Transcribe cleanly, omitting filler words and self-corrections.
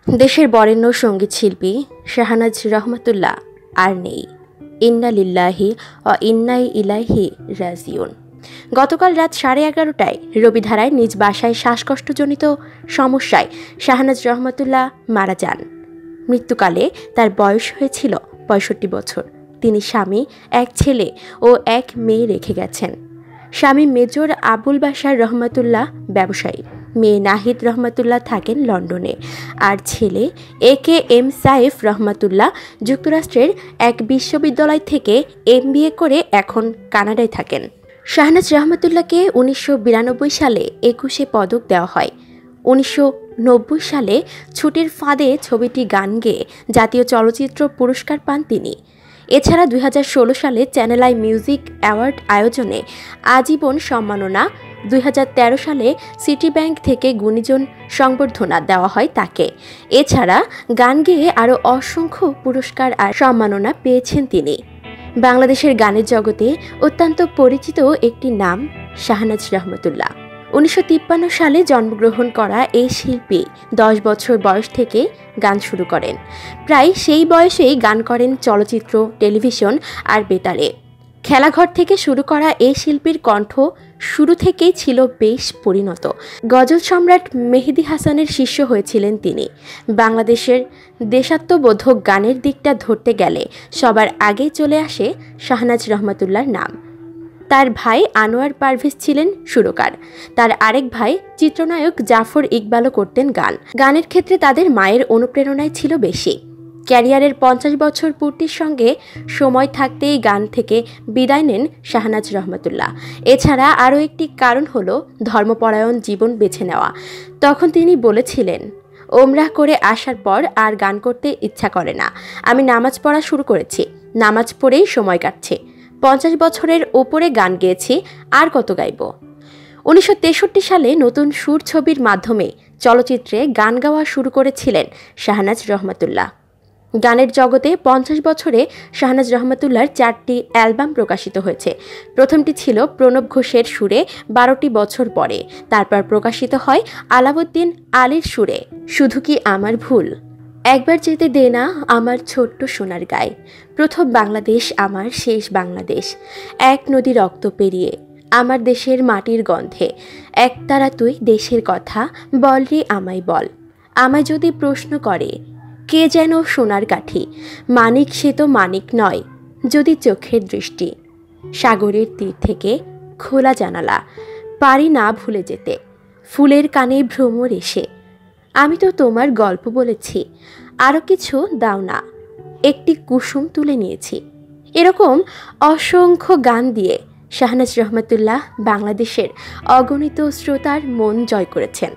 দেশের বরেণ্য সঙ্গীত শিল্পী শাহনাজ রহমাতুল্লাহ আর নেই। ইন্না লিল্লাহি ও ইন্নাই ইলাইহি রাজিউন। গতকাল রাত 11:30টায় রবিধারায় নিজ বাসায় শ্বাসকষ্টজনিত সমস্যায় শাহনাজ রহমাতুল্লাহ মারা যান। মৃত্যুকালে তার বয়স হয়েছিল 65 বছর। তিনি স্বামী, এক ছেলে ও এক মেয়ে রেখে গেছেন। স্বামী মেজর আবুল বাশার রহমাতুল্লাহ ব্যবসায়ী, মেয়ে নাহিদ রহমাতুল্লাহ থাকেন লন্ডনে, আর ছেলে AKM সাইফ রহমাতুল্লাহ যুক্তরাষ্ট্রের এক বিশ্ববিদ্যালয় থেকে MBA করে এখন কানাডায় থাকেন। শাহনাজ রহমাতুল্লাহকে 1992 সালে 21শে পদক দেওয়া হয়। 1990 সালে ছুটির ফাঁদে ছবিটি গান গেয়ে জাতীয় চলচ্চিত্র পুরস্কার পান তিনি। এছাড়া 2016 সালে চ্যানেল আই মিউজিক অ্যাওয়ার্ড আয়োজনে আজীবন সম্মাননা, 2013 সালে সিটি ব্যাংক থেকে গুণীজন সংবর্ধনা দেওয়া হয় তাকে। এছাড়া গান গেয়ে আরও অসংখ্য পুরস্কার আর সম্মাননা পেয়েছেন তিনি। বাংলাদেশের গানের জগতে অত্যন্ত পরিচিত একটি নাম শাহনাজ রহমাতুল্লাহ। 1953 সালে জন্মগ্রহণ করা এই শিল্পী 10 বছর বয়স থেকে গান শুরু করেন। প্রায় সেই বয়সেই গান করেন চলচ্চিত্র, টেলিভিশন আর বেতারে। খেলাঘর থেকে শুরু করা এই শিল্পীর কণ্ঠ শুরু থেকেই ছিল বেশ পরিণত। গজল সম্রাট মেহেদী হাসানের শিষ্য হয়েছিলেন তিনি। বাংলাদেশের দেশাত্মবোধক গানের দিকটা ধরতে গেলে সবার আগেই চলে আসে শাহনাজ রহমাতুল্লাহর নাম। তার ভাই আনোয়ার পারভেজ ছিলেন সুরকার। তার আরেক ভাই চিত্রনায়ক জাফর ইকবালও করতেন গান। গানের ক্ষেত্রে তাদের মায়ের অনুপ্রেরণাই ছিল বেশি। ক্যারিয়ারের 50 বছর পূর্তির সঙ্গে সময় থাকতেই গান থেকে বিদায় নেন শাহনাজ রহমাতুল্লাহ। এছাড়া আরও একটি কারণ হলো ধর্মপরায়ণ জীবন বেছে নেওয়া। তখন তিনি বলেছিলেন, ওমরাহ করে আসার পর আর গান করতে ইচ্ছা করে না। আমি নামাজ পড়া শুরু করেছি, নামাজ পড়েই সময় কাটছে। 50 বছরের ওপরে গান গেয়েছি, আর কত গাইব। 1963 সালে নতুন সুর ছবির মাধ্যমে চলচ্চিত্রে গান গাওয়া শুরু করেছিলেন শাহনাজ রহমাতুল্লাহ। গানের জগতে 50 বছরে শাহনাজ রহমাতুল্লাহর 4টি অ্যালবাম প্রকাশিত হয়েছে। প্রথমটি ছিল প্রণব ঘোষের সুরে 12টি বছর পরে। তারপর প্রকাশিত হয় আলাউদ্দিন আলীর সুরে শুধু কি আমার ভুল, একবার যেতে দে না আমার ছোট্ট সোনার গায়ে, প্রথম বাংলাদেশ আমার শেষ বাংলাদেশ, এক নদী রক্ত পেরিয়ে, আমার দেশের মাটির গন্ধে, একতারা তুই দেশের কথা বল রে আমায় বল, আমায় যদি প্রশ্ন করে কে যেন সোনার কাঠি, মানিক সে তো মানিক নয় যদি চোখের দৃষ্টি, সাগরের তীর থেকে খোলা জানালা, পারি না ভুলে যেতে, ফুলের কানে ভ্রমর এসে, আমি তো তোমার গল্প বলেছি, আরও কিছু দাও না, একটি কুসুম তুলে নিয়েছি। এরকম অসংখ্য গান দিয়ে শাহনাজ রহমাতুল্লাহ বাংলাদেশের অগণিত শ্রোতার মন জয় করেছেন।